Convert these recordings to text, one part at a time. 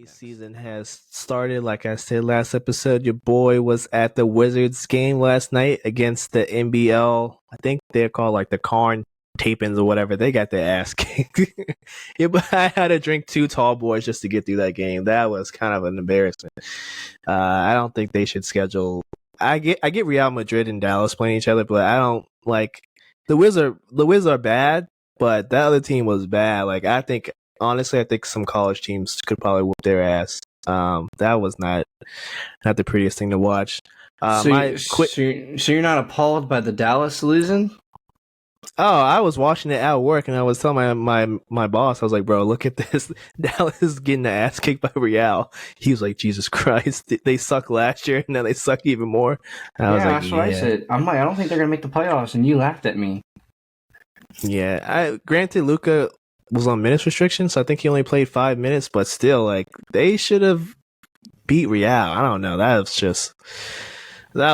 Season has started. Like I said last episode, your boy was at the Wizards game last night against the NBL. I think they're called like the Karn Tapins or whatever. They got their ass kicked. Yeah, but I had to drink two tall boys just to get through that game. That was kind of an embarrassment. I don't think they should schedule. I get Real Madrid and Dallas playing each other, but I don't like the Wizards. The Wizards are bad, but that other team was bad. Like honestly, I think some college teams could probably whoop their ass. That was not the prettiest thing to watch. So you're not appalled by the Dallas losing? Oh, I was watching it at work, and I was telling my boss, I was like, "Bro, look at this! Dallas is getting the ass kicked by Real." He was like, "Jesus Christ, they sucked last year, and now they suck even more." And I was like, That's what I said. I'm like, I don't think they're gonna make the playoffs, and you laughed at me. Yeah, granted Luka was on minutes restriction, so I think he only played 5 minutes, but still, like they should have beat Real. I don't know. That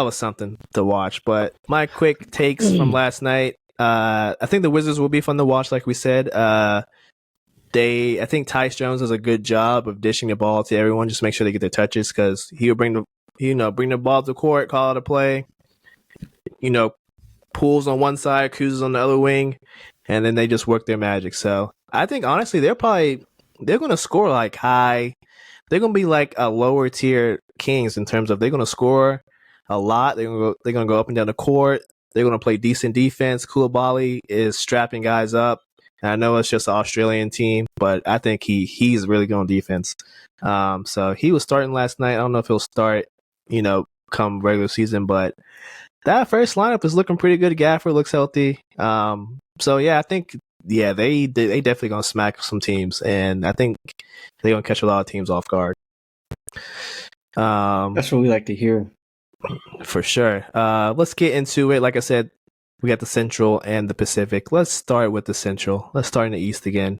was something to watch. But my quick takes from last night. I think the Wizards will be fun to watch, like we said. I think Tyus Jones does a good job of dishing the ball to everyone, just make sure they get their touches because he'll bring the ball to court, call it a play. Pools on one side, Kuz on the other wing, and then they just work their magic. So I think honestly, they're going to score like high. They're going to be like a lower tier Kings in terms of they're going to score a lot. They're going to go up and down the court. They're going to play decent defense. Koulibaly is strapping guys up. And I know it's just an Australian team, but I think he's really good on defense. So he was starting last night. I don't know if he'll start, come regular season, but that first lineup is looking pretty good. Gaffer looks healthy. So yeah, I think they definitely gonna smack some teams, and I think they're gonna catch a lot of teams off guard. That's what we like to hear. For sure. Let's get into it. Like I said, we got the Central and the Pacific. Let's start with the Central. Let's start in the East again.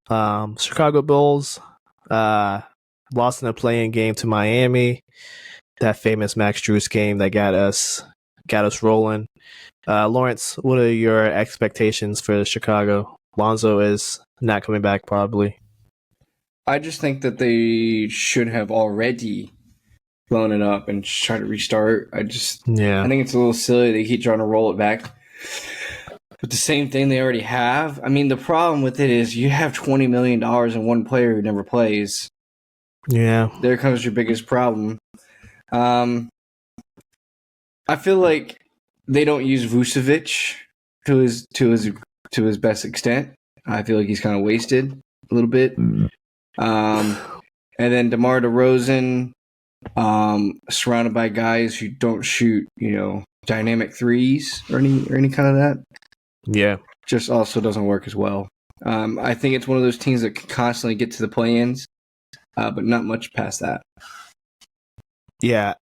Chicago Bulls lost in a play-in game to Miami. That famous Max Strus game that got us rolling. Lawrence, what are your expectations for Chicago? Lonzo is not coming back probably. I just think that they should have already blown it up and just try to restart. I think it's a little silly they keep trying to roll it back. But the same thing they already have. I mean, the problem with it is you have $20 million in one player who never plays. Yeah. There comes your biggest problem. I feel like they don't use Vucevic to his best extent. I feel like he's kind of wasted a little bit. And then DeMar DeRozan, surrounded by guys who don't shoot, dynamic threes or any kind of that. Yeah, just also doesn't work as well. I think it's one of those teams that can constantly get to the play-ins, but not much past that. Yeah.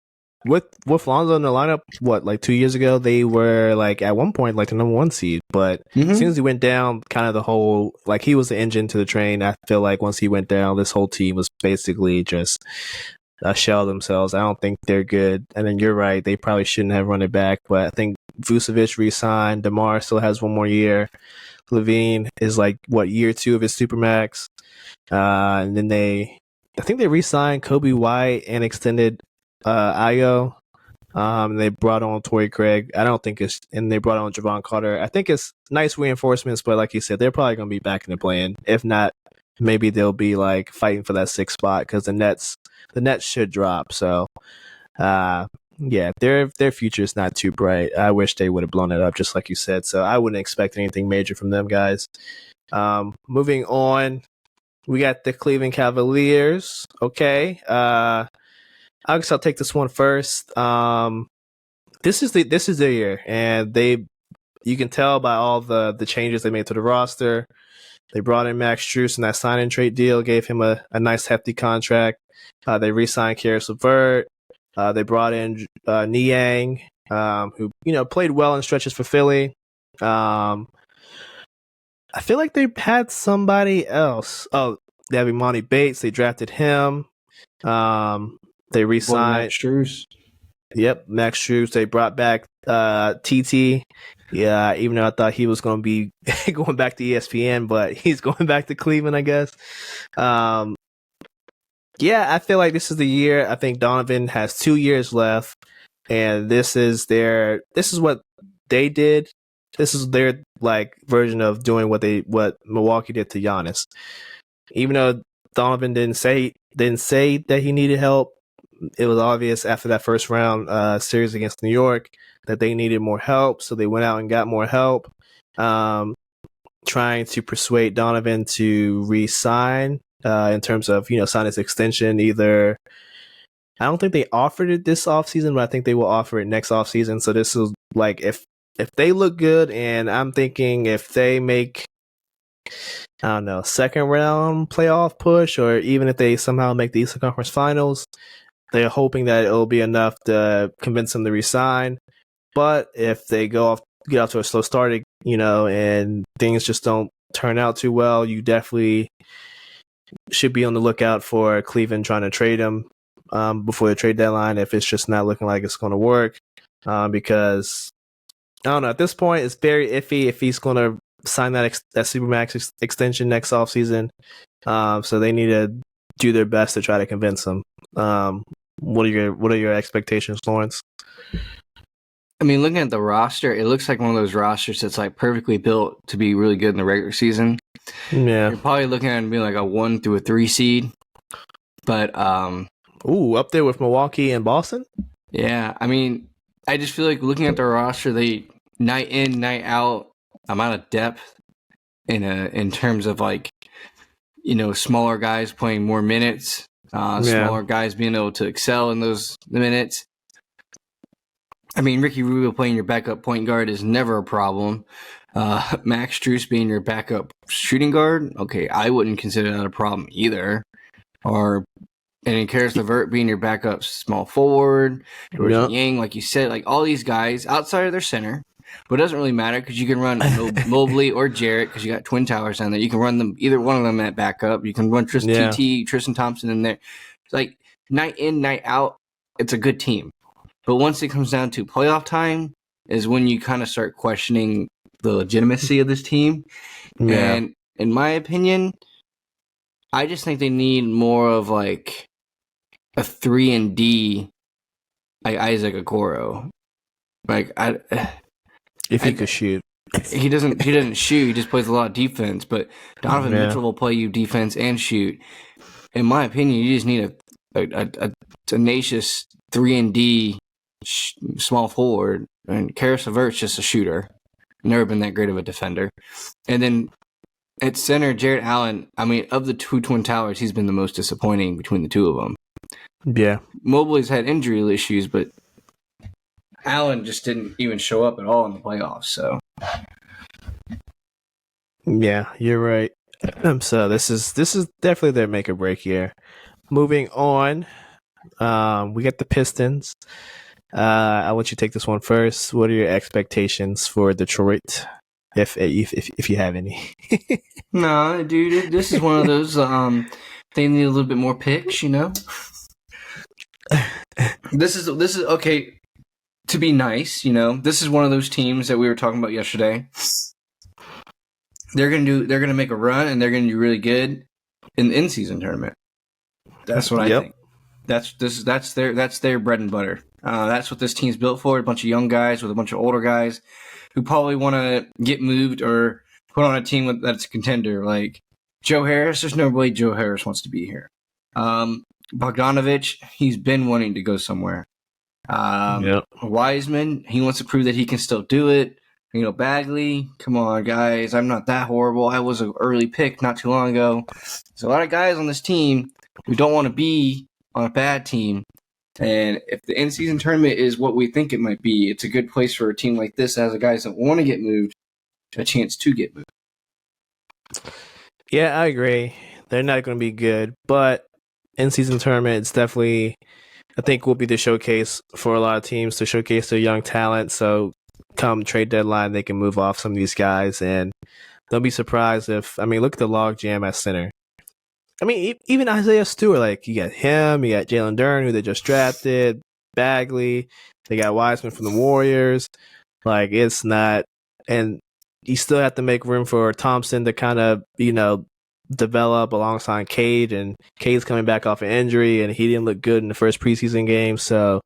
With Lonzo in the lineup, 2 years ago, they were at one point the number 1 seed. But as soon as he went down, kind of the whole he was the engine to the train. I feel like once he went down, this whole team was basically just a shell themselves. I don't think they're good. And then you're right, they probably shouldn't have run it back. But I think Vucevic re-signed. DeMar still has one more year. Levine is year 2 of his supermax. And then I think they re-signed Kobe White and extended Ayo. They brought on Torrey Craig. And they brought on Javon Carter. I think it's nice reinforcements, but like you said, they're probably going to be back in the play-in. If not, maybe they'll be fighting for that 6th spot because the Nets should drop. So, their future is not too bright. I wish they would have blown it up, just like you said. So I wouldn't expect anything major from them guys. Moving on, we got the Cleveland Cavaliers. Okay. I guess I'll take this one first. This is their year, and you can tell by all the changes they made to the roster. They brought in Max Strus in that sign and trade deal, gave him a nice hefty contract. They re-signed Karis LeVert. They brought in Niang, who played well in stretches for Philly. I feel like they had somebody else. Oh, they have Imani Bates. They drafted him. They re-signed Max Strus. Yep, Max Strus. They brought back TT. Yeah, even though I thought he was going to be going back to ESPN, but he's going back to Cleveland, I guess. Yeah, I feel like this is the year. I think Donovan has 2 years left, and this is what they did. This is their like version of doing what Milwaukee did to Giannis. Even though Donovan didn't say that he needed help, it was obvious after that first round series against New York that they needed more help, so they went out and got more help, trying to persuade Donovan to re-sign in terms of sign his extension. Either I don't think they offered it this offseason, but I think they will offer it next offseason. So this is like if they look good, and I'm thinking if they make I don't know second round playoff push, or even if they somehow make the Eastern Conference Finals, they're hoping that it'll be enough to convince them to resign. But if they get off to a slow start, and things just don't turn out too well, you definitely should be on the lookout for Cleveland trying to trade him before the trade deadline if it's just not looking like it's going to work. Because I don't know, at this point, it's very iffy if he's going to sign that Supermax extension next offseason. So they need to do their best to try to convince him. What are your expectations, Lawrence? I mean, looking at the roster, it looks like one of those rosters that's like perfectly built to be really good in the regular season. Yeah, you're probably looking at it being like a 1 through a 3 seed. But up there with Milwaukee and Boston. Yeah, I mean, I just feel like looking at the roster, they night in, night out, amount of depth in terms of like smaller guys playing more minutes, smaller guys being able to excel in those minutes. I mean, Ricky Rubio playing your backup point guard is never a problem. Max Strus being your backup shooting guard, okay, I wouldn't consider that a problem either. And then Karis LeVert being your backup small forward, George Yang, like you said, like all these guys outside of their center. But it doesn't really matter because you can run Mobley or Jarrett because you got Twin Towers down there. You can run them, either one of them at backup. You can run Tristan Thompson in there. It's like night in, night out, it's a good team. But once it comes down to playoff time is when you kind of start questioning the legitimacy of this team. Yeah. And in my opinion, I just think they need more of like a 3-and-D like Isaac Okoro. Like if he could shoot. He doesn't shoot, he just plays a lot of defense, but Donovan Mitchell will play you defense and shoot. In my opinion, you just need a tenacious 3-and-D small forward, and Karis LeVert's just a shooter. Never been that great of a defender. And then at center, Jarrett Allen, I mean, of the two Twin Towers, he's been the most disappointing between the two of them. Yeah. Mobley's had injury issues, but Allen just didn't even show up at all in the playoffs, so. Yeah, you're right. So this is definitely their make or break year. Moving on, we got the Pistons. I'll let you take this one first. What are your expectations for Detroit, if you have any? No, dude, this is one of those. They need a little bit more picks, This is okay. To be nice, this is one of those teams that we were talking about yesterday. They're gonna make a run, and they're gonna do really good in the in-season tournament. That's what I think. That's their bread and butter. That's what this team's built for. A bunch of young guys with a bunch of older guys who probably want to get moved or put on a team that's a contender. Like Joe Harris, there's no way Joe Harris wants to be here. Bogdanovich, he's been wanting to go somewhere. Wiseman, he wants to prove that he can still do it. Bagley, come on, guys. I'm not that horrible. I was an early pick not too long ago. There's a lot of guys on this team who don't want to be on a bad team. And if the in-season tournament is what we think it might be, it's a good place for a team like this that has the guys that want to get moved a chance to get moved. Yeah, I agree. They're not going to be good, but in-season tournament, it's definitely, I think, will be the showcase for a lot of teams to showcase their young talent. So come trade deadline, they can move off some of these guys, and don't be surprised if, look at the log jam at center. Even Isaiah Stewart, like, you got him, you got Jalen Duren, who they just drafted, Bagley, they got Wiseman from the Warriors. Like, it's not, and you still have to make room for Thompson to kind of, develop alongside Cade, and Cade's coming back off an injury, and he didn't look good in the first preseason game. So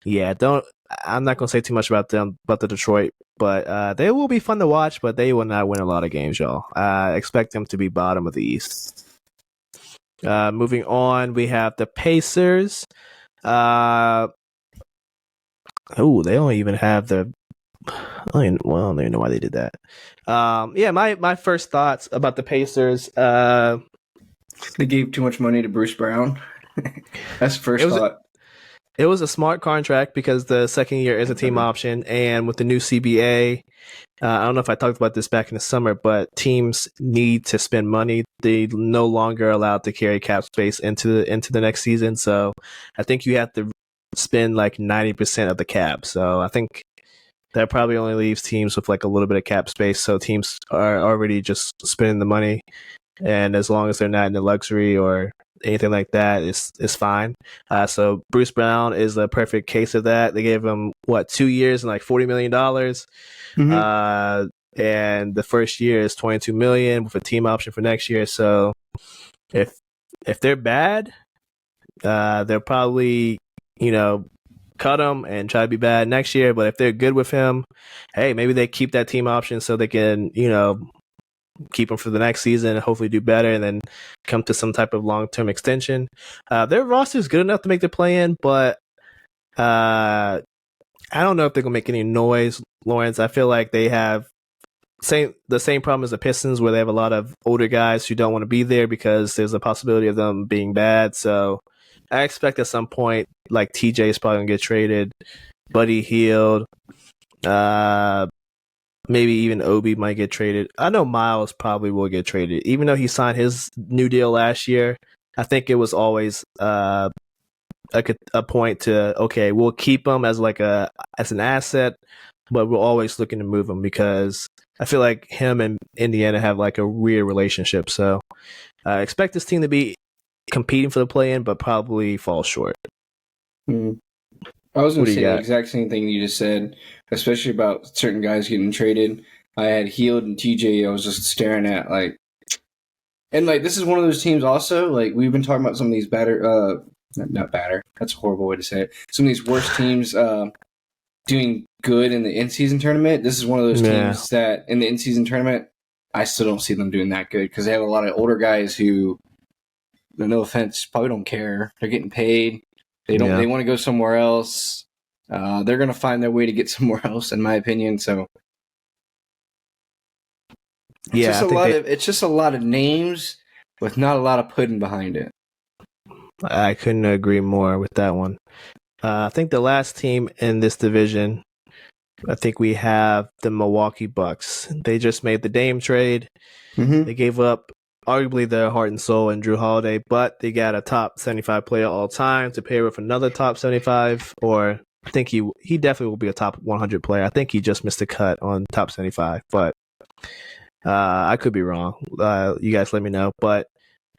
yeah, don't. I'm not gonna say too much about them, about the Detroit, but they will be fun to watch. But they will not win a lot of games, y'all. Expect them to be bottom of the East. Moving on, we have the Pacers. They don't even have the. I don't even know why they did that. Yeah, my first thoughts about the Pacers. They gave too much money to Bruce Brown. That's the first thought. It was a smart contract because the second year is a team option, and with the new CBA, I don't know if I talked about this back in the summer, but teams need to spend money. They no longer allowed to carry cap space into the next season. So I think you have to spend like 90% of the cap. So I think that probably only leaves teams with like a little bit of cap space. So teams are already just spending the money, and as long as they're not in the luxury or anything like that, it's fine. So Bruce Brown is a perfect case of that. They gave him 2 years and like $40 million. And the first year is $22 million with a team option for next year. So if they're bad, they'll probably cut him and try to be bad next year. But if they're good with him, hey, maybe they keep that team option so they can keep him for the next season and hopefully do better, and then come to some type of long-term extension. Their roster is good enough to make the play-in, but I don't know if they're gonna make any noise, Lawrence. I feel like they have the same problem as the Pistons, where they have a lot of older guys who don't want to be there because there's a possibility of them being bad. So I expect at some point, like TJ is probably gonna get traded, Buddy Hield, maybe even Obi might get traded. I know Miles probably will get traded, even though he signed his new deal last year. I think it was always a point to, okay, we'll keep him as an asset, but we're always looking to move him because I feel like him and Indiana have like a weird relationship. So I expect this team to be competing for the play-in, but probably fall short. I was going to say the exact same thing you just said, especially about certain guys getting traded. I had Hield and TJ. I was just staring at and this is one of those teams also, like we've been talking about some of these not batter. That's a horrible way to say it. Some of these worst teams doing good in the in-season tournament. This is one of those teams that in the in-season tournament, I still don't see them doing that good because they have a lot of older guys who, no offense, probably don't care. They're getting paid. They don't. They want to go somewhere else. They're going to find their way to get somewhere else, in my opinion. So, it's just a lot of names with not a lot of pudding behind it. I couldn't agree more with that one. I think the last team in this division, I think we have the Milwaukee Bucks. They just made the Dame trade. They gave up arguably their heart and soul in Drew Holiday, but they got a top 75 player all time to pair with another top 75, or I think he definitely will be a top 100 player. I think he just missed a cut on top 75, but I could be wrong. You guys let me know. But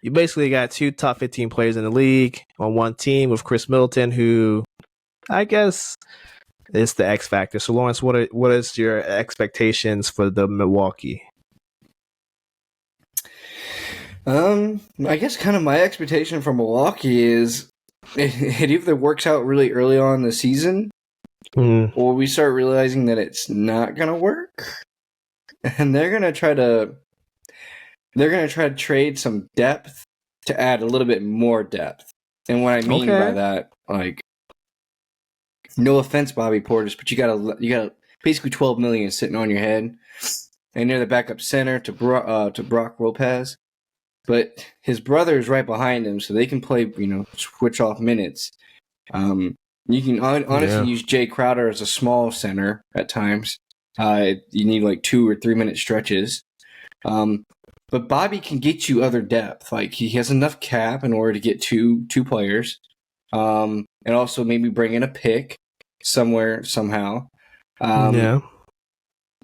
you basically got two top 15 players in the league on one team with Chris Middleton, who I guess is the X factor. So Lawrence, what is your expectations for the Milwaukee? I guess kind of my expectation for Milwaukee is it either works out really early on in the season, or we start realizing that it's not gonna work, and they're gonna try to trade some depth to add a little bit more depth. And what I mean by that, no offense, Bobby Portis, but you got basically $12 million sitting on your head, and you're the backup center to Brock Lopez. But his brother is right behind him, so they can play, switch off minutes. You can honestly use Jay Crowder as a small center at times. You need like 2 or 3 minute stretches. But Bobby can get you other depth. Like he has enough cap in order to get two players, and also maybe bring in a pick somewhere somehow. And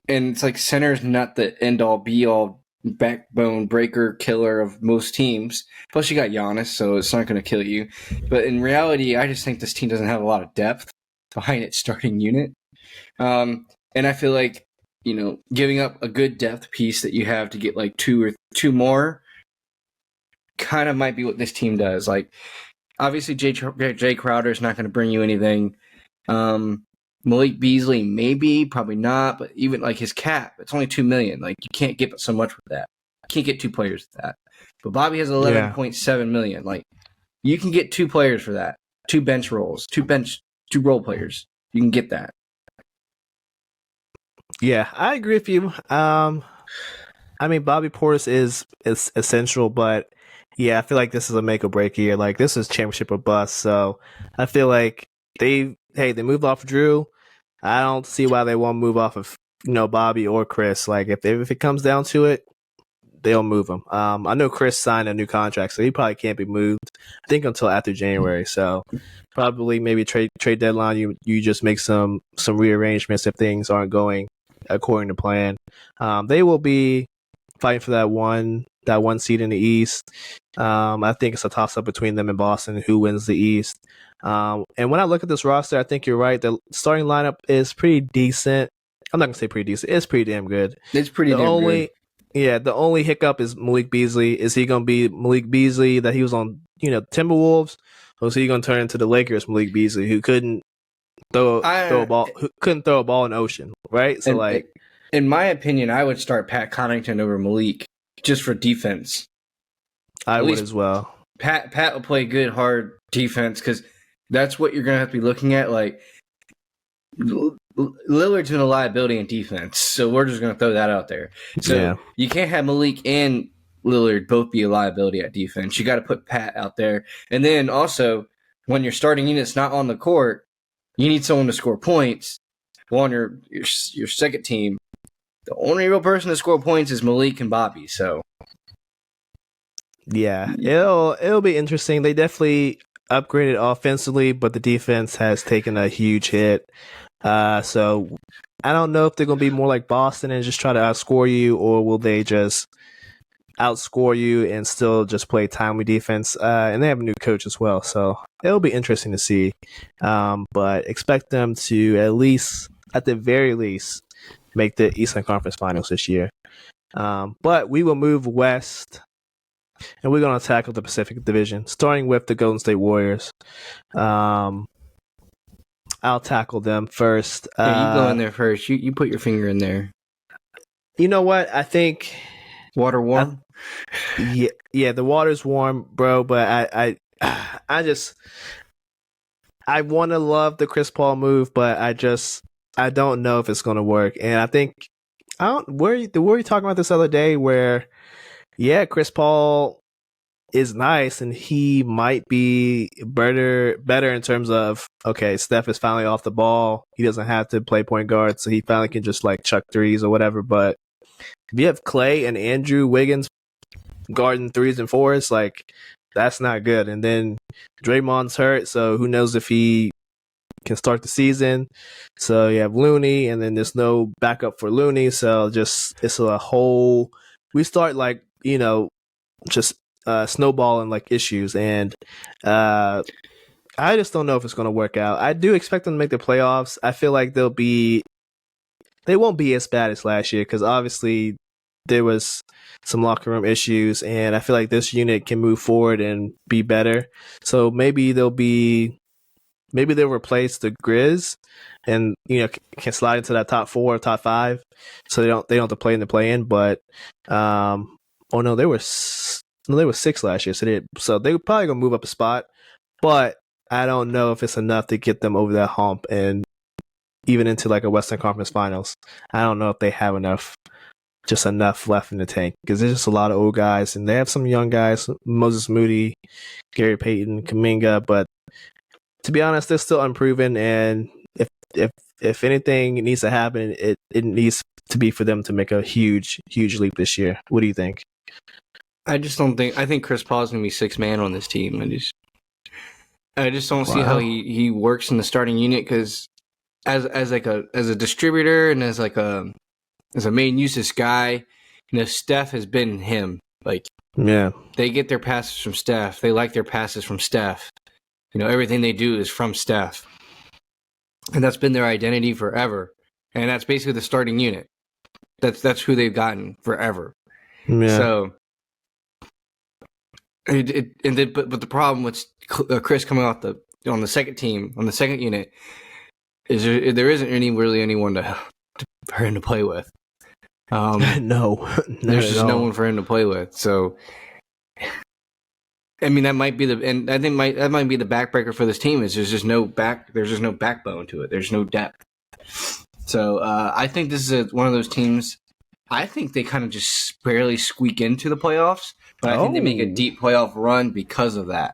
it's like center is not the end all be all backbone breaker killer of most teams. Plus you got Giannis, so it's not going to kill you. But in reality, I just think this team doesn't have a lot of depth behind its starting unit. And I feel like, giving up a good depth piece that you have to get like two more kind of might be what this team does. Like, obviously, Jay Crowder is not going to bring you anything. Malik Beasley, maybe, probably not. But even like his cap, it's only $2 million. Like, you can't get so much with that. You can't get 2 players with that. But Bobby has $11.7 million. Like, you can get 2 players for that. 2 bench roles, 2 role players. You can get that. Yeah, I agree with you. I mean, Bobby Portis is essential, but yeah, I feel like this is a make or break year. Like, this is championship or bust. So I feel like they moved off Drew. I don't see why they won't move off of Bobby or Chris. Like, if it comes down to it, they'll move him. I know Chris signed a new contract, so he probably can't be moved, I think, until after January. So probably maybe trade deadline, you just make some rearrangements if things aren't going according to plan. They will be fighting for that one seed in the East. I think it's a toss up between them and Boston, who wins the East. And when I look at this roster, I think you're right. The starting lineup is pretty decent. I'm not gonna say pretty decent. It's pretty damn good. It's pretty damn good. Yeah, the only hiccup is Malik Beasley. Is he going to be Malik Beasley that he was on, Timberwolves, or is he going to turn into the Lakers Malik Beasley, who couldn't throw a ball, in the ocean, right? So, in my opinion, I would start Pat Connaughton over Malik just for defense. I would as well. Pat will play good, hard defense because that's what you're going to have to be looking at. Like, Lillard's been a liability in defense, so we're just going to throw that out there. So you can't have Malik and Lillard both be a liability at defense. You got to put Pat out there. And then also, when your starting unit's not on the court, you need someone to score points. Well, on your second team, the only real person to score points is Malik and Bobby. So yeah, it'll be interesting. They definitely upgraded offensively, but the defense has taken a huge hit. So I don't know if they're going to be more like Boston and just try to outscore you, or will they just outscore you and still just play timely defense? And they have a new coach as well, so it'll be interesting to see. But expect them to at the very least, make the Eastern Conference Finals this year. But we will move west, and we're going to tackle the Pacific Division, starting with the Golden State Warriors. I'll tackle them first. Yeah, you go in there first. You put your finger in there. You know what? I think water warm. Yeah, the water's warm, bro. But I want to love the Chris Paul move, but I don't know if it's going to work. And I think were you talking about this other day where Chris Paul is nice and he might be better in terms of, okay, Steph is finally off the ball. He doesn't have to play point guard, so he finally can just like chuck threes or whatever. But if you have Clay and Andrew Wiggins guarding 3s and 4s, like, that's not good. And then Draymond's hurt, so who knows if he can start the season. So you have Looney, and then there's no backup for Looney. So it's a whole, we start like, just snowballing like issues. And I just don't know if it's going to work out. I do expect them to make the playoffs. I feel like they won't be as bad as last year, because obviously there was some locker room issues, and I feel like this unit can move forward and be better. So maybe they'll replace the Grizz, and can slide into that top 4 or top 5, so they don't have to play in the play-in. But they were 6 last year, so they're probably gonna move up a spot. But I don't know if it's enough to get them over that hump and even into like a Western Conference Finals. I don't know if they have enough left in the tank, because there's just a lot of old guys, and they have some young guys, Moses Moody, Gary Payton, Kuminga, but to be honest, they're still unproven. And if anything needs to happen, it needs to be for them to make a huge leap this year. What do you think? I think Chris Paul's gonna be 6th man on this team. I just don't see how he works in the starting unit, because as a distributor and as a main usage guy, Steph has been him. Like, they get their passes from Steph. They like their passes from Steph. Everything they do is from Steph, and that's been their identity forever. And that's basically the starting unit. That's who they've gotten forever. Yeah. So But the problem with Chris coming off on the second team, on the second unit, is there isn't really anyone for him to play with. No, there's just no one for him to play with. So, I mean, that might be and I think that might be the backbreaker for this team. Is there's just no backbone to it. There's no depth. So I think this is one of those teams. I think they kind of just barely squeak into the playoffs, but I think they make a deep playoff run because of that.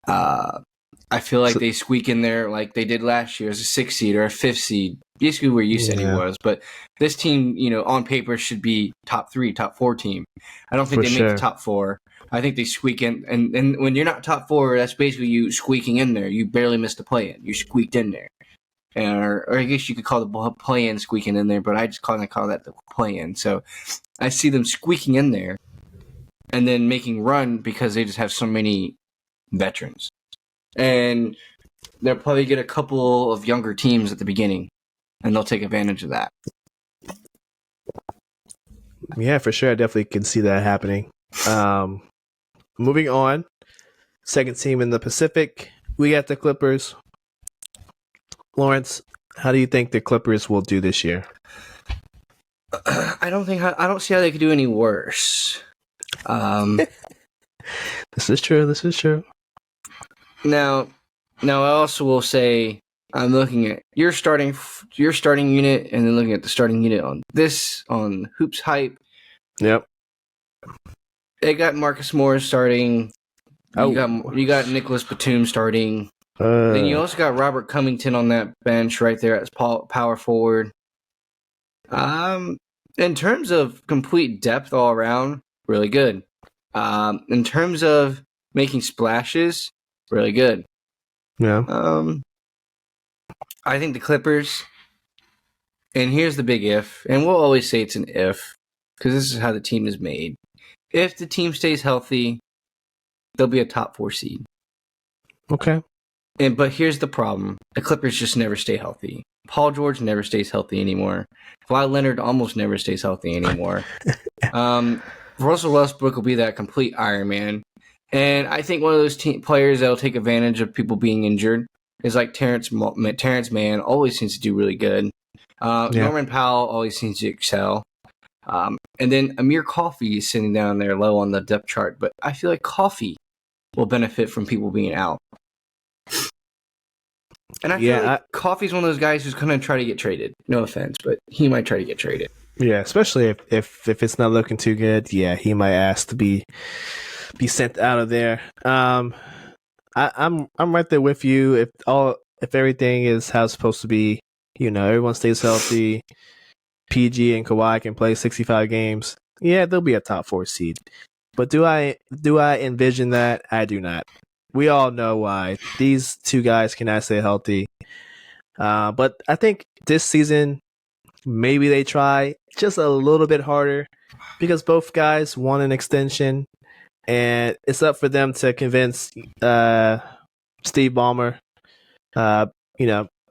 I feel like they squeak in there like they did last year as a 6th seed or a 5th seed, basically where you said he was. But this team, on paper should be top 3, top 4 team. I don't think they make the top 4. I think they squeak in, and when you're not top 4, that's basically you squeaking in there. You barely missed the play-in. You squeaked in there. Or I guess you could call the play-in squeaking in there, but I just call that the play-in. So I see them squeaking in there and then making run because they just have so many veterans. And they'll probably get a couple of younger teams at the beginning, and they'll take advantage of that. Yeah, for sure. I definitely can see that happening. Moving on, second team in the Pacific, we got the Clippers. Lawrence, how do you think the Clippers will do this year? I don't see how they could do any worse. This is true. Now I also will say I'm looking at your starting unit and then looking at the starting unit on Hoops Hype. Yep. They got Marcus Morris starting. You got Nicholas Batum starting. Then you also got Robert Covington on that bench right there as power forward. In terms of complete depth all around, really good. In terms of making splashes, really good. Yeah. I think the Clippers, and here's the big if, and we'll always say it's an if, because this is how the team is made. If the team stays healthy, they'll be a top 4 seed. Okay. But here's the problem. The Clippers just never stay healthy. Paul George never stays healthy anymore. Kawhi Leonard almost never stays healthy anymore. Russell Westbrook will be that complete Iron Man. And I think one of those players that will take advantage of people being injured is like Terrence Mann always seems to do really good. Norman Powell always seems to excel. And then Amir Coffey is sitting down there low on the depth chart. But I feel like Coffey will benefit from people being out. And I feel like Coffey's one of those guys who's going to try to get traded. No offense, but he might try to get traded. Yeah, especially if it's not looking too good. Yeah, he might ask to be sent out of there. I'm right there with you. If everything is how it's supposed to be, everyone stays healthy. PG and Kawhi can play 65 games. Yeah, they'll be a top 4 seed. But do I envision that? I do not. We all know why. These two guys cannot stay healthy. But I think this season, maybe they try just a little bit harder because both guys want an extension. And it's up for them to convince Steve Ballmer,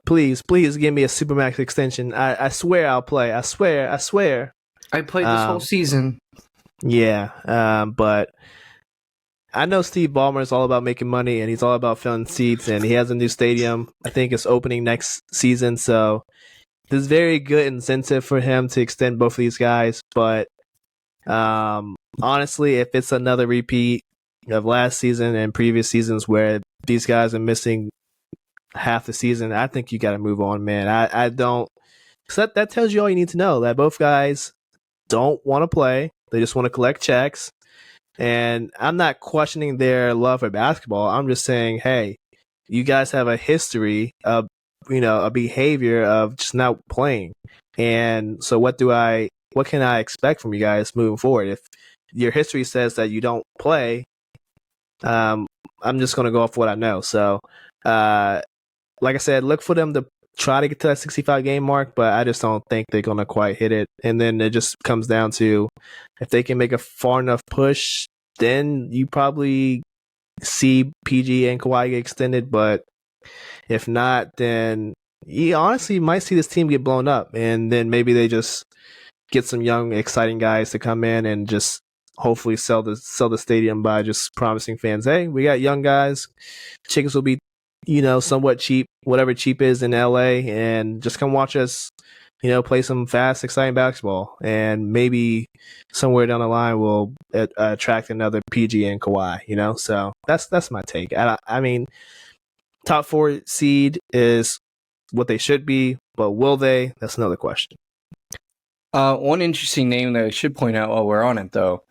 please give me a Supermax extension. I swear I'll play. I swear. I played this whole season. Yeah, but I know Steve Ballmer is all about making money, and he's all about filling seats, and he has a new stadium. I think it's opening next season, so there's very good incentive for him to extend both of these guys. But honestly, if it's another repeat of last season and previous seasons where these guys are missing half the season, I think you got to move on, man. I don't. So that tells you all you need to know, that both guys don't want to play. They just want to collect checks. And I'm not questioning their love for basketball. I'm just saying, hey, you guys have a history of, a behavior of just not playing. And so what can I expect from you guys moving forward? If your history says that you don't play, I'm just going to go off what I know. So, like I said, look for them to try to get to that 65 game mark, but I just don't think they're going to quite hit it. And then it just comes down to if they can make a far enough push, then you probably see PG and Kawhi get extended. But if not, then you honestly might see this team get blown up. And then maybe they just get some young, exciting guys to come in and just hopefully sell the stadium by just promising fans, hey, we got young guys, tickets will be, somewhat cheap, whatever cheap is in LA, and just come watch us, play some fast, exciting basketball, and maybe somewhere down the line we'll attract another PG and Kawhi. So that's my take. I mean, top 4 seed is what they should be, but will they? That's another question. One interesting name that I should point out while we're on it, though,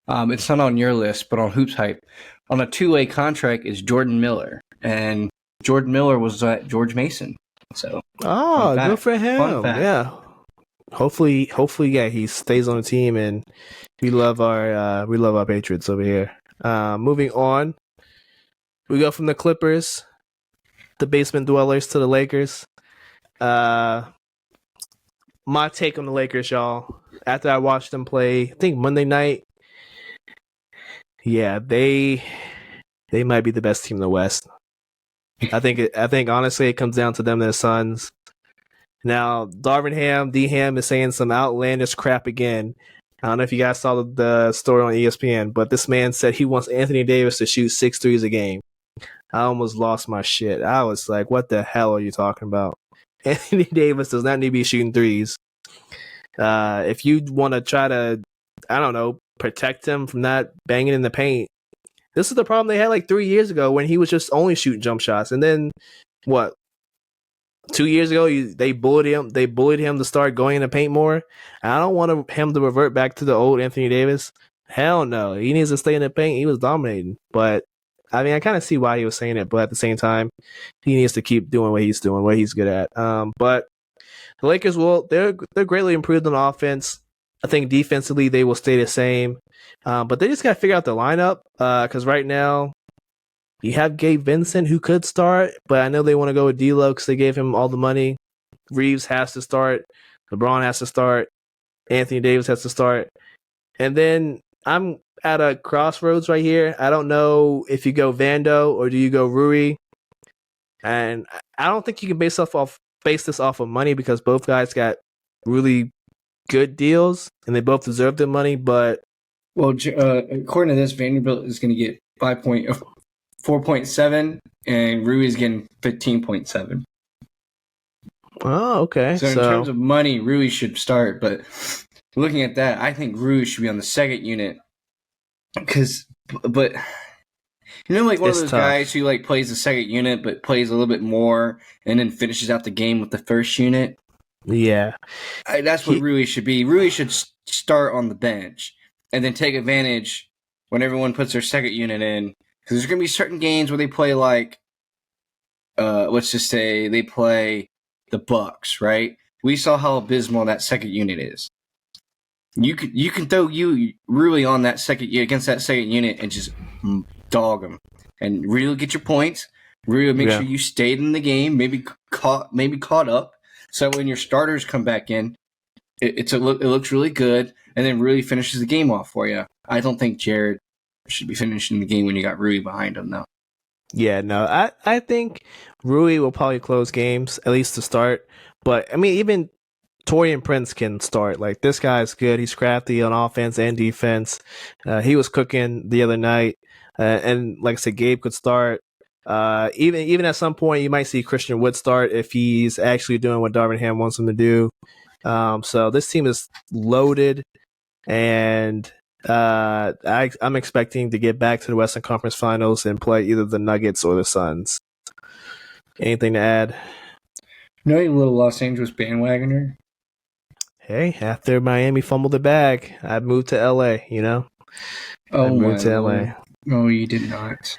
it's not on your list, but on Hoops Hype, on a 2-way contract is Jordan Miller, and Jordan Miller was at George Mason. So, good for him. Yeah. Hopefully, yeah, he stays on the team, and we love our Patriots over here. Moving on, we go from the Clippers, the basement dwellers, to the Lakers. My take on the Lakers, y'all. After I watched them play, I think Monday night, yeah, they might be the best team in the West. I think honestly, it comes down to them and the Suns. Now, Darvin Ham, D-Ham, is saying some outlandish crap again. I don't know if you guys saw the story on ESPN, but this man said he wants Anthony Davis to shoot 6 threes a game. I almost lost my shit. I was like, what the hell are you talking about? Anthony Davis does not need to be shooting threes. If you want to try to, I don't know, protect him from not banging in the paint, this is the problem they had like 3 years ago when he was just only shooting jump shots. And then, 2 years ago, they bullied him. They bullied him to start going in the paint more. I don't want him to revert back to the old Anthony Davis. Hell no. He needs to stay in the paint. He was dominating. But, I mean, I kind of see why he was saying it. But at the same time, he needs to keep doing what he's doing, what he's good at. But the Lakers they're greatly improved on offense. I think defensively they will stay the same. But they just got to figure out the lineup. Because right now, you have Gabe Vincent, who could start, but I know they want to go with D'Lo because they gave him all the money. Reeves has to start. LeBron has to start. Anthony Davis has to start. And then I'm at a crossroads right here. I don't know if you go Vando or do you go Rui. And I don't think you can base this off of money because both guys got really good deals and they both deserve their money. But according to this, Vanderbilt is going to get 4.7, and Rui is getting 15.7. Oh, okay. So in terms of money, Rui should start. But looking at that, I think Rui should be on the second unit. But like one of those guys who like plays the second unit, but plays a little bit more, and then finishes out the game with the first unit. Yeah, that's what Rui should be. Rui should start on the bench and then take advantage when everyone puts their second unit in. Because there's going to be certain games where they play like, let's just say they play the Bucks, right? We saw how abysmal that second unit is. You can throw Rui on that against that second unit and just dog them and really get your points. Really make sure you stayed in the game, maybe caught up. So when your starters come back in, it looks really good, and then really finishes the game off for you. I don't think Jared should be finishing the game when you got Rui behind him, though. Yeah, no, I think Rui will probably close games, at least to start. But, I mean, even Taurean Prince can start. Like, this guy's good. He's crafty on offense and defense. He was cooking the other night. And, like I said, Gabe could start. Even at some point, you might see Christian Wood start if he's actually doing what Darvin Ham wants him to do. So this team is loaded, and I'm expecting to get back to the Western Conference Finals and play either the Nuggets or the Suns. Anything to add? No, you little Los Angeles bandwagoner. Hey, after Miami fumbled the bag, I moved to LA, I moved to LA. No, you did not.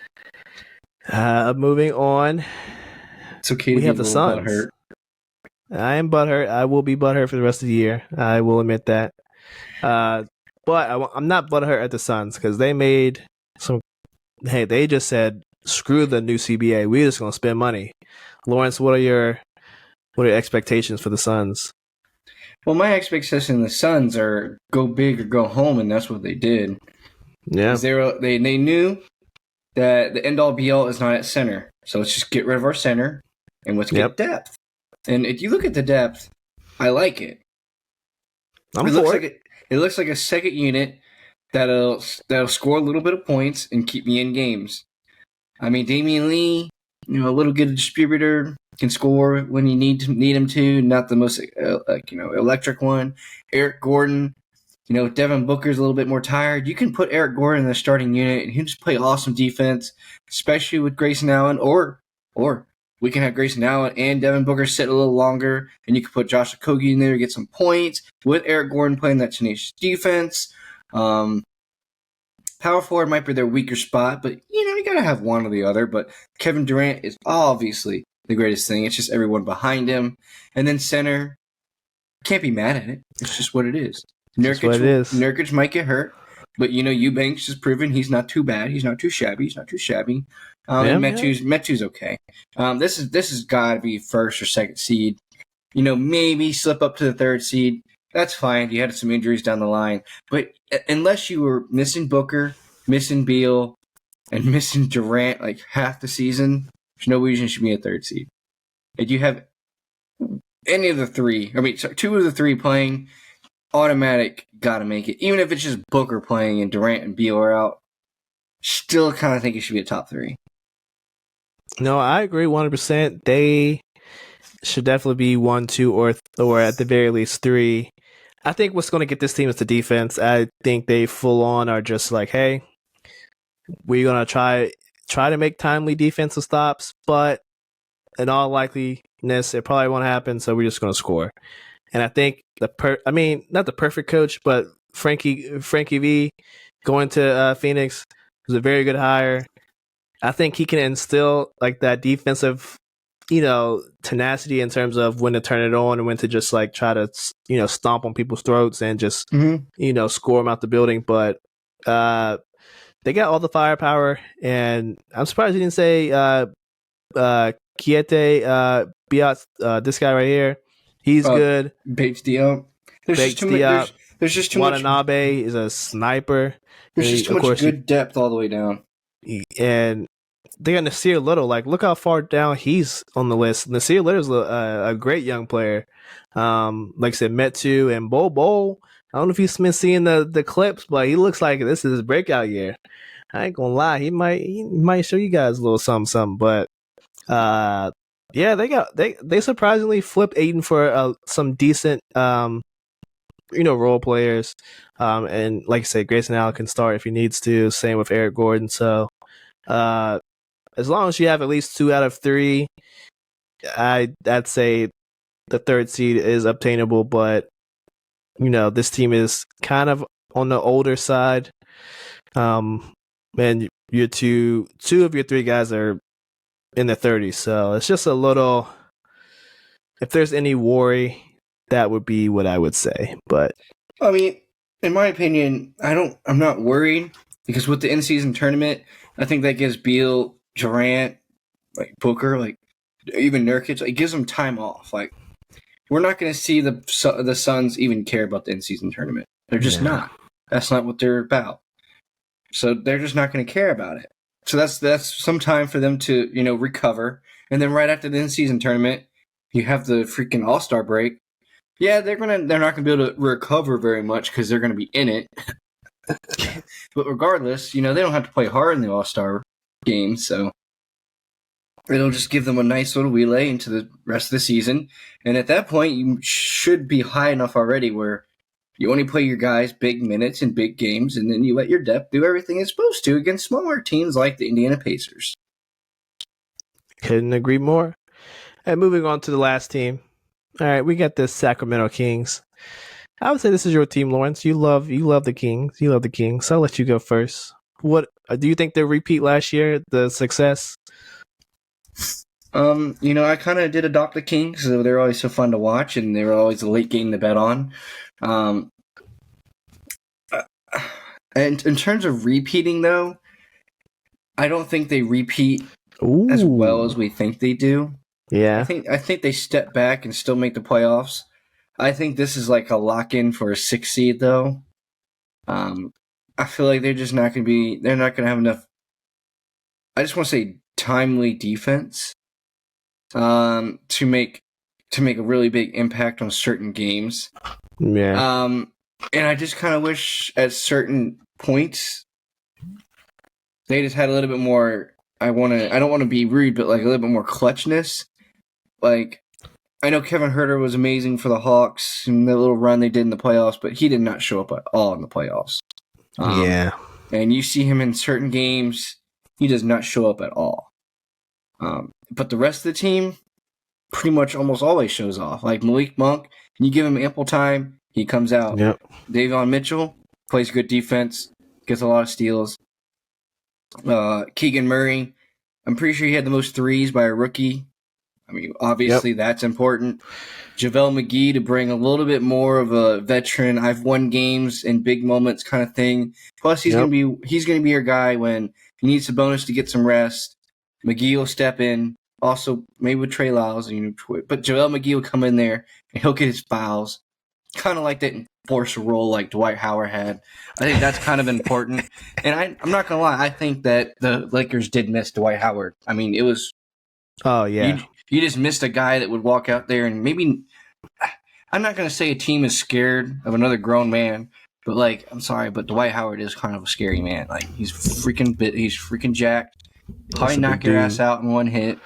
Moving on. It's okay we to have the Suns. Butthurt. I am butthurt. I will be butthurt for the rest of the year. I will admit that. But I'm not butthurt at the Suns because they made some. Hey, they just said screw the new CBA. We're just gonna spend money. Lawrence, what are your expectations for the Suns? Well, my expectations in the Suns are go big or go home, and that's what they did. Yeah, they knew that the end all be all is not at center, so let's just get rid of our center and let's get depth. And if you look at the depth, I like it. It looks like a second unit that'll score a little bit of points and keep me in games. I mean, Damian Lee, a little good distributor, can score when you need him to. Not the most electric one. Eric Gordon, Devin Booker's a little bit more tired. You can put Eric Gordon in the starting unit and he'll just play awesome defense, especially with Grayson Allen. Or we can have Grayson Allen and Devin Booker sit a little longer, and you can put Josh Okogie in there to get some points with Eric Gordon playing that tenacious defense. Power forward might be their weaker spot, but you gotta have one or the other. But Kevin Durant is obviously the greatest thing. It's just everyone behind him, and then center. Can't be mad at it. It's just what it is. Nurkic might get hurt, but Eubanks has proven he's not too bad. He's not too shabby. And Metu's okay. This has got to be first or second seed. Maybe slip up to the third seed. That's fine. You had some injuries down the line, but unless you were missing Booker, missing Beal, and missing Durant like half the season, there's no reason you should be a third seed. If you have any of the three, two of the three playing, automatic gotta make it. Even if it's just Booker playing and Durant and Beal are out, still kind of think it should be a top three. No, I agree 100%. They should definitely be 1, 2, or at the very least 3. I think what's going to get this team is the defense. I think they full on are just like, hey, we're going to try to make timely defensive stops, but in all likeliness, it probably won't happen, so we're just going to score. And I think not the perfect coach, but Frankie V going to Phoenix was a very good hire. I think he can instill like that defensive, tenacity in terms of when to turn it on and when to just like try to, stomp on people's throats and just, score them out the building. But they got all the firepower, and I'm surprised he didn't say Kiete Biot, this guy right here. He's good. Bates Diop. There's just too much. There's just too much. Watanabe is a sniper. There's just too much good depth all the way down. And they got Nasir Little. Like, look how far down he's on the list. Nasir Little's a great young player. Like I said, Metu and Bol. I don't know if he's been seeing the clips, but he looks like this is his breakout year. I ain't gonna lie, he might show you guys a little something. But yeah, they surprisingly flipped Aiden for some decent role players. And like I said, Grayson Allen can start if he needs to. Same with Eric Gordon. So as long as you have at least 2 out of 3, I'd say the third seed is obtainable. But this team is kind of on the older side. And your two of your 3 guys are in their 30s, so it's just a little. If there's any worry, that would be what I would say. But in my opinion, I'm not worried because with the in-season tournament, I think that gives Beal, Durant, like Booker, like even Nurkic, it gives them time off. Like we're not going to see the Suns even care about the in-season tournament. They're just not. That's not what they're about. So they're just not going to care about it. So that's some time for them to recover, and then right after the in-season tournament, you have the freaking All-Star break. Yeah, they're not gonna be able to recover very much because they're gonna be in it. But regardless, they don't have to play hard in the All-Star game, so it'll just give them a nice little relay into the rest of the season. And at that point, you should be high enough already where you only play your guys big minutes in big games, and then you let your depth do everything it's supposed to against smaller teams like the Indiana Pacers. Couldn't agree more. And moving on to the last team. All right, we got the Sacramento Kings. I would say this is your team, Lawrence. You love the Kings. You love the Kings. So I'll let you go first. What do you think they'll repeat last year? The success? I kind of did adopt the Kings, so they're always so fun to watch, and they were always a late game to bet on. And in terms of repeating, though, I don't think they repeat as well as we think they do. Yeah, I think they step back and still make the playoffs. I think this is like a lock-in for a 6 seed, though. I feel like they're just not going to be. They're not going to have enough. I just want to say timely defense to make a really big impact on certain games. Yeah. And I just kind of wish at certain points, they just had a little bit more. I don't want to be rude, but like a little bit more clutchness. Like, I know Kevin Huerter was amazing for the Hawks and the little run they did in the playoffs, but he did not show up at all in the playoffs. Yeah. And you see him in certain games, he does not show up at all. But the rest of the team pretty much almost always shows off. Like Malik Monk, you give him ample time, he comes out. Yep. Davion Mitchell plays good defense, gets a lot of steals. Keegan Murray, I'm pretty sure he had the most threes by a rookie. I mean, obviously that's important. JaVale McGee to bring a little bit more of a veteran, I've won games in big moments kind of thing. Plus, he's gonna be your guy when he needs a bonus to get some rest. McGee will step in. Also, maybe with Trey Lyles, but JaVale McGee will come in there and he'll get his fouls. Kind of like that enforcer role like Dwight Howard had. I think that's kind of important. And I'm not gonna lie, I think that the Lakers did miss Dwight Howard. I mean, it was. Oh yeah. You just missed a guy that would walk out there and maybe. I'm not gonna say a team is scared of another grown man, but like, I'm sorry, but Dwight Howard is kind of a scary man. Like he's freaking jacked. Probably knock your ass out in one hit.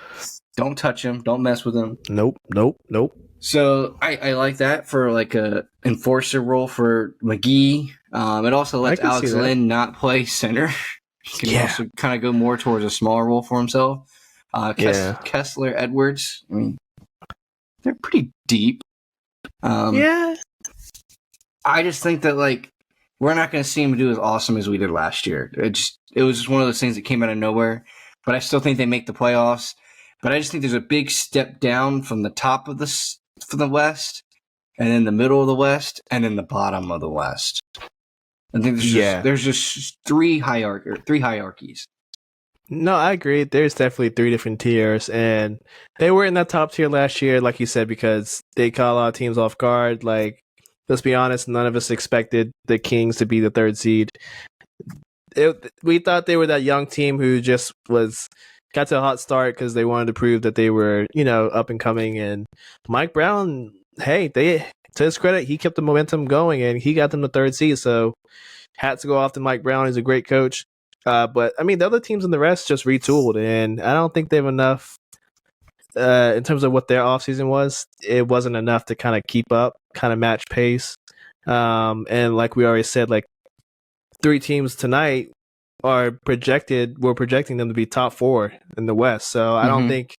Don't touch him. Don't mess with him. Nope. So I like that for like a enforcer role for McGee. It also lets Alex Lynn not play center. He can also kind of go more towards a smaller role for himself. Kessler, Edwards. I mean, they're pretty deep. I just think that like we're not going to see him do as awesome as we did last year. It was just one of those things that came out of nowhere. But I still think they make the playoffs. But I just think there's a big step down from the top of for the West, and in the middle of the West, and in the bottom of the West. I think there's just three hierarchies. No, I agree. There's definitely three different tiers, and they were in that top tier last year, like you said, because they caught a lot of teams off guard. Like, let's be honest, none of us expected the Kings to be the third seed. We thought they were that young team who just got to a hot start because they wanted to prove that they were, up and coming. And Mike Brown, hey, to his credit, he kept the momentum going and he got them the third seed. So hats to go off to Mike Brown. He's a great coach. But I mean, the other teams in the rest just retooled, and I don't think they have enough in terms of what their offseason was. It wasn't enough to kind of keep up, kind of match pace. And like we already said, like three teams tonight we're projecting them to be top four in the West. So I don't think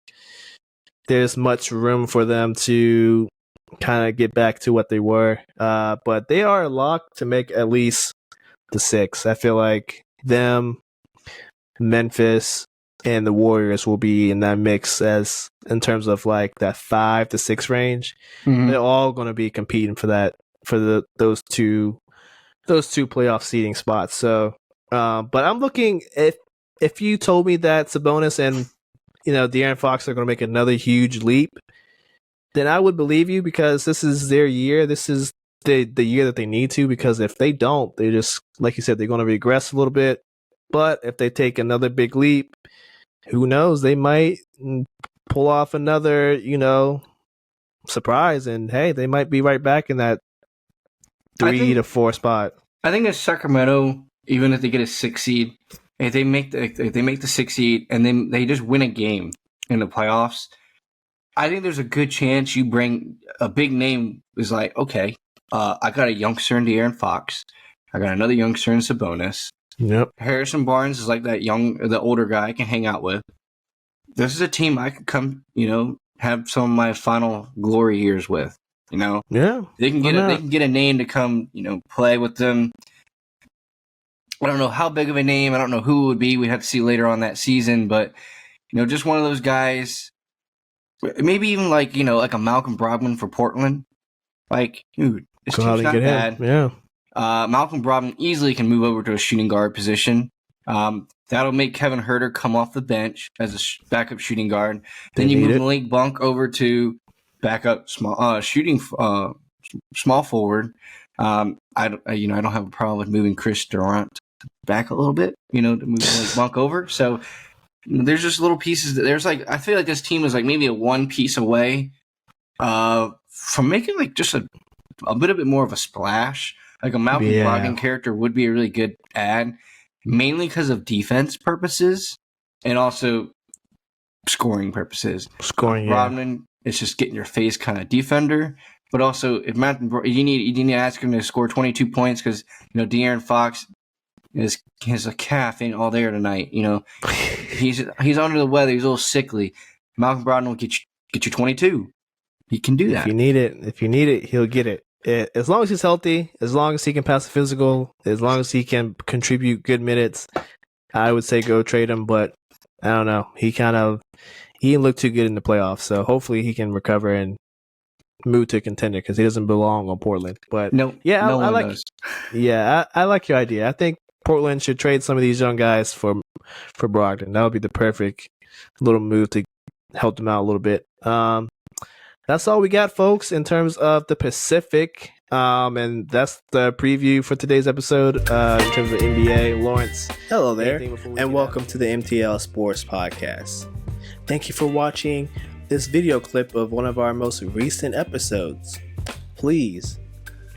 there's much room for them to kind of get back to what they were. But they are locked to make at least the 6. I feel like them, Memphis, and the Warriors will be in that mix as in terms of like that 5 to 6 range. They're all going to be competing for that those two playoff seeding spots. So, but I'm looking if you told me that Sabonis and De'Aaron Fox are going to make another huge leap, then I would believe you because this is their year. This is the year that they need to, because if they don't, they just, like you said, they're going to regress a little bit. But if they take another big leap, who knows? They might pull off another, surprise, and hey, they might be right back in that 3 to 4 spot. I think as Sacramento, even if they get a 6 seed, if they make the 6 seed and then they just win a game in the playoffs, I think there's a good chance you bring a big name. Is like, okay, I got a youngster in De'Aaron Fox, I got another youngster in Sabonis. Yep. Harrison Barnes is like the older guy I can hang out with. This is a team I could come, have some of my final glory years with. Yeah, they can get a name to come, play with them. I don't know how big of a name. I don't know who it would be. We'd have to see later on that season. But just one of those guys. Maybe even like a Malcolm Brogdon for Portland. Like, dude, this team's not bad. Yeah. Malcolm Brogdon easily can move over to a shooting guard position. That'll make Kevin Huerter come off the bench as a backup shooting guard. Then you move Malik Monk over to backup small small forward. I don't have a problem with moving Chris Durant back a little bit. To move Malik Monk over. So there's just little pieces that I feel like this team is like maybe a one piece away from making like just a bit more of a splash. Like a Malcolm Brogdon character would be a really good add, mainly because of defense purposes and also scoring purposes. Brogdon is just getting your face kind of defender, but also if you need to ask him to score 22 points because De'Aaron Fox has a calf ain't all there tonight. He's under the weather. He's a little sickly. Malcolm Brogdon will get you 22. He can do that. If you need it, he'll get it. As long as he's healthy, as long as he can pass the physical, as long as he can contribute good minutes, I would say go trade him. But I don't know. He didn't look too good in the playoffs, so hopefully he can recover and move to a contender because he doesn't belong on Portland. But I like your idea. I think Portland should trade some of these young guys for Brogdon. That would be the perfect little move to help them out a little bit. That's all we got, folks, in terms of the Pacific. And that's the preview for today's episode in terms of NBA. Lawrence, hello there, and welcome to the MTL Sports Podcast. Thank you for watching this video clip of one of our most recent episodes. Please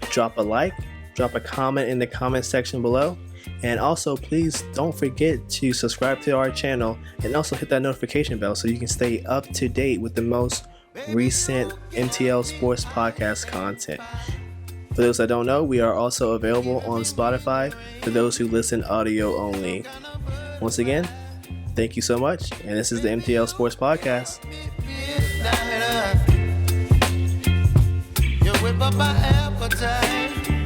drop a like, drop a comment in the comment section below, and also please don't forget to subscribe to our channel and also hit that notification bell so you can stay up to date with the most recent MTL Sports Podcast content. For those that don't know, we are also available on Spotify for those who listen audio only. Once again, thank you so much, and this is the MTL Sports Podcast. You whip up my appetite.